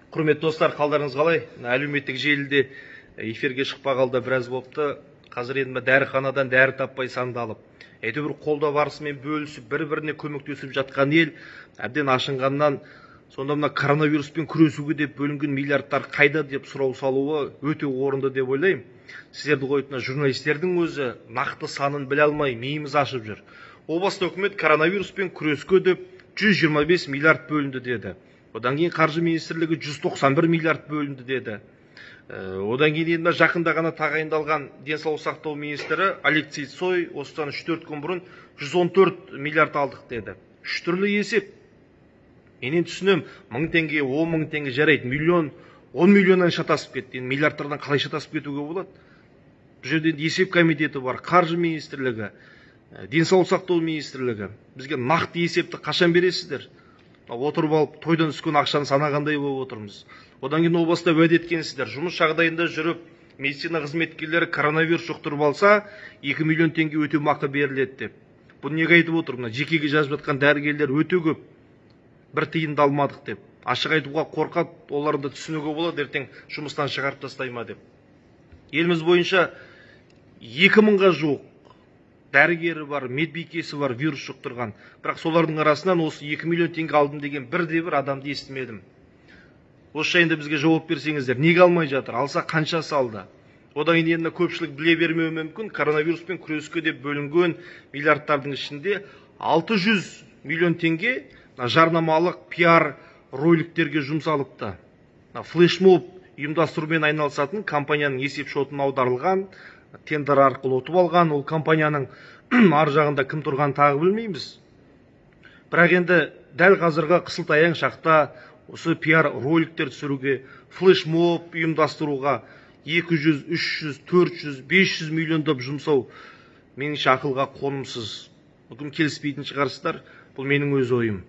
Құрметті достар, қалдарыңыз қалай? Әлеуметтік желіде эфирге шықпағалы біраз болыпты. Қазір енді дәріханадан дәрі таппай сандалып, әйтеуір қолда барысымен бөлісіп, бір-біріне көмектесіп жатқан ел әбден ашынғаннан, сонда мына коронавируспен күресуге деп бөлінген миллиардтар қайда деп сұрау салуы өте орынды деп ойлаймын. Сіздерді қойып, журналистердің өзі нақты санын біле алмай миымыз ашып жүр. Облыстық үкімет коронавируспен күреске деп 125 миллиард бөлінді деді. Одан кейін Қаржы министрлігі 191 миллиард бөлінді деді. Одан кейін жақында ғана тағайындалған денсаулық сақтау министрі Алексей Цой осыдан 3-4 күн бұрын 114 миллиард алдық деді. Үш түрлі есеп. Менен түсінем, 1000 теңге, 10.000 теңге жарайды, миллион, 10 миллионнан шатасып кетті. Миллиардтардан қалай шатасып кетуге болады? Бұл жерде есеп комитеті бар, Қаржы министрлігі, денсаулық сақтау министрлігі. Бізге нақты есепті қашан бересіздер? Отырып алып, тойдан түскен ақшаны санағандай болып отырмыз. Одан кейін облыста уәде еткенсіздер, жұмыс жағдайында жүріп, медицина қызметкерлері коронавирус жұқтырып алса, 2 миллион теңге өтемақы беріледі деп. Бұл неге айтып отыр? Жекеге жазып жатқан дәрігерлер өте көп. Бір тиынды алмадық деп. Ашық айтуға қорқады, оларды түсінуге болады, ертең жұмыстан шығарып тастай ма деп. Еліміз бойынша 2000-ға жуық дәрігері бар, медбикесі бар, вирус жұқтырған. Бірақ солардың арасынан осы 2 миллион теңге алдым деген бірде-бір адамды естімедім. Осы жайында бізге жауап берсеңіздер, неге алмай жатыр? Алса қанша салды? Одан кейін көпшілік біле бермеуі мүмкін. Коронавируспен күреске деп бөлінген миллиардтардың ішінде 600 миллион теңге жарнамалық пиар роликтерге жұмсалыпты. Флешмоб ұйымдастырумен айналысатын компанияның есеп шотына аударылған, тендер арқылы ұтып алған, ол компанияның ар жағында кім тұрған тағы білмейміз. Бірақ енді дәл қазіргі қысылтаяң шақта осы пиар роликтер түсіруге, флешмоб ұйымдастыруға 200, 300, 400, 500 миллиондап жұмсау меніңше ақылға қонымсыз. Мүмкін келіспейтін шығарсыздар, бұл менің өз ойым.